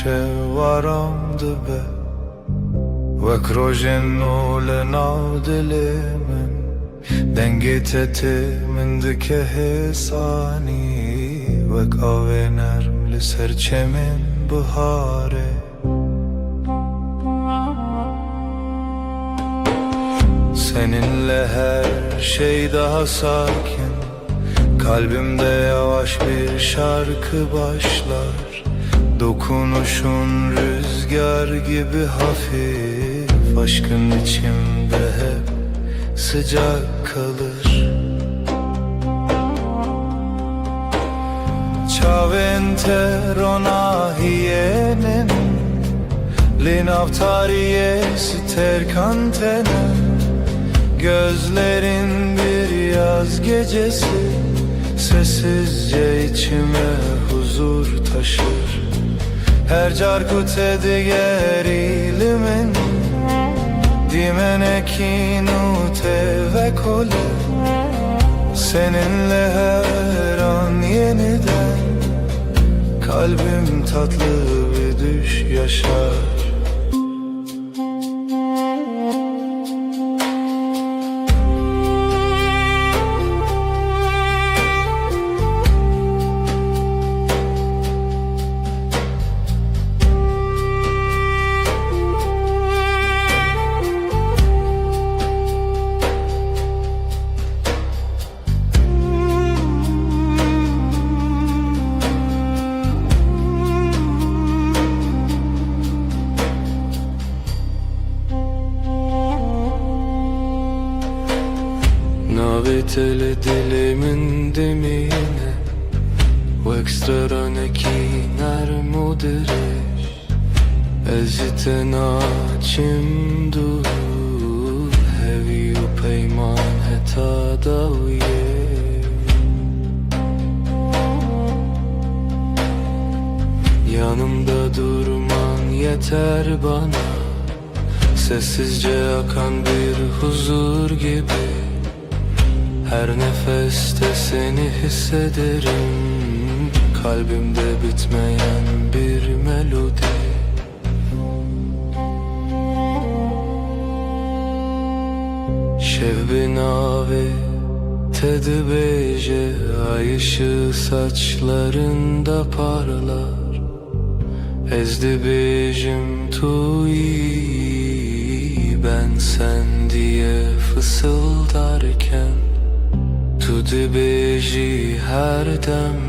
شوارم دبه وک روژنو لناو دل من دنگیتت من دکه حسانی وک آوه نرم لسر چمن بهاره Seninle her şey daha sakin, kalbimde yavaş bir şarkı başlar. Dokunuşun rüzgar gibi hafif, aşkın içimde hep sıcak kalır. Ciao entero hienen, l'inavtaries terkantene. Gözlerin bir yaz gecesi, sessizce içime huzur taşır. Her carkute digerimin, dimenekinu ve kole. Seninle her an yeniden, kalbim tatlı bir düş yaşar. Navitele dilimin demine Vek straneki nermudirish Ezite naçim dur Hevi u peyman heta davye Yanımda durman yeter bana Sessizce akan bir huzur gibi Her nefeste seni hissederim Kalbimde bitmeyen bir melodi Şev nave tedbeje Ay ışığı saçlarında parlar Ezdi bejim tuyi Ben sen diye fısıldarken Tu dibeji her dem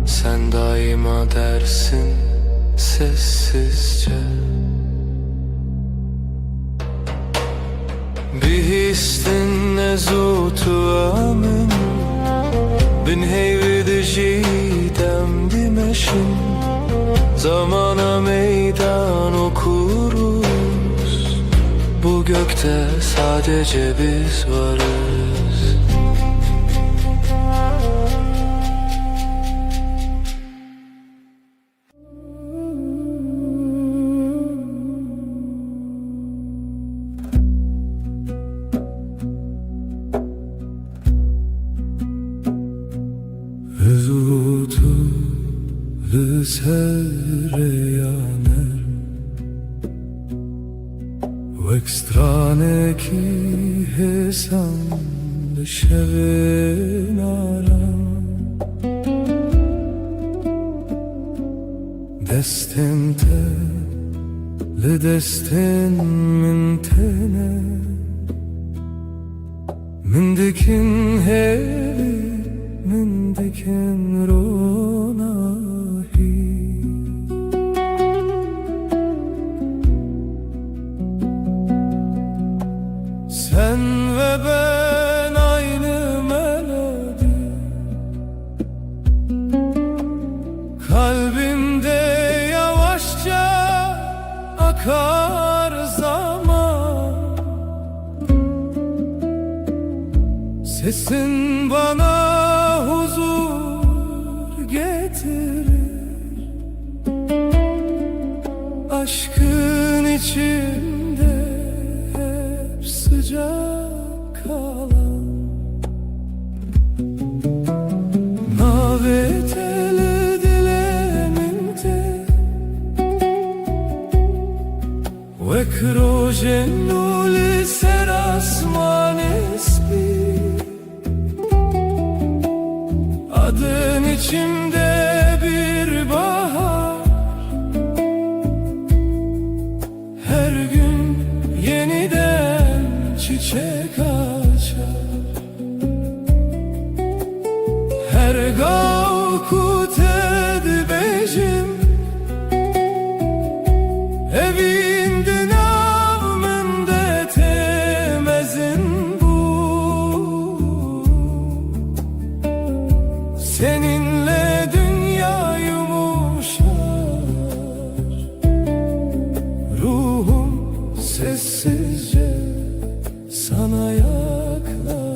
Sen daima dersin sessizce Bir histin nezutu amin Bin heyvedici demdimeşim Zamana meydan okuruz Bu gökte sadece biz varız Zutu sereyaner Vek strane ki hesam şevin aram Destente le destin min tene Min dikin hevi Min dikin ronahi Sen ve ben aynı melodi Kalbimde yavaşça akar zaman Sesin bana huzur getirir Aşkın içinde hep sıcak kalan Navetele dilemimde وكروجنو لسر asman ismi, adın içimde bir bahar. Her gün yeniden çiçek açar. Her gavkut edbecim evinde navmında temezin bu. Seninle dünya yumuşar, ruhum sessizce sana yaklaşır.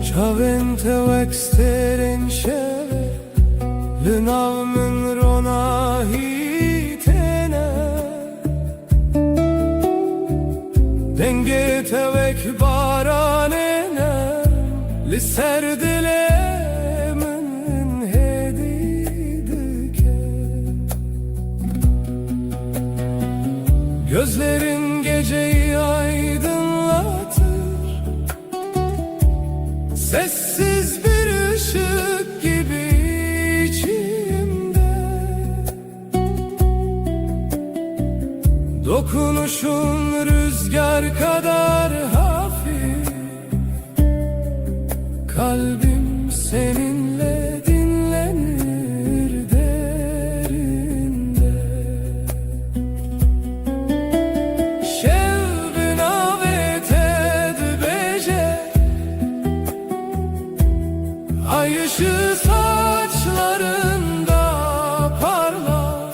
Çavente veksterin şeve Lynavmın rona hitene, denge tevek baranene Liser dilemin hedidike. Gözlerin geceyi aydınlatır, sessiz bir ışık gibi içimde. Dokunuşun rüzgar kadar hafif, kalbim seninle dinlenir derinde. Şevbin avet edbece, ay ışığı saçlarında parlar.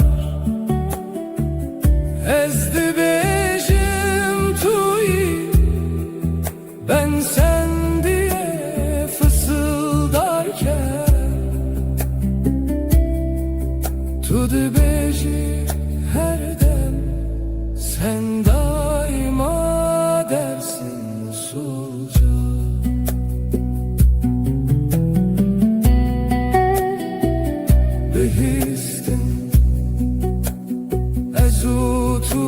Ezdi bejim tuyi, ben sen diye fısıldarken. Tudu beji her dem, sen daima dersin usulca. Behistin ezutu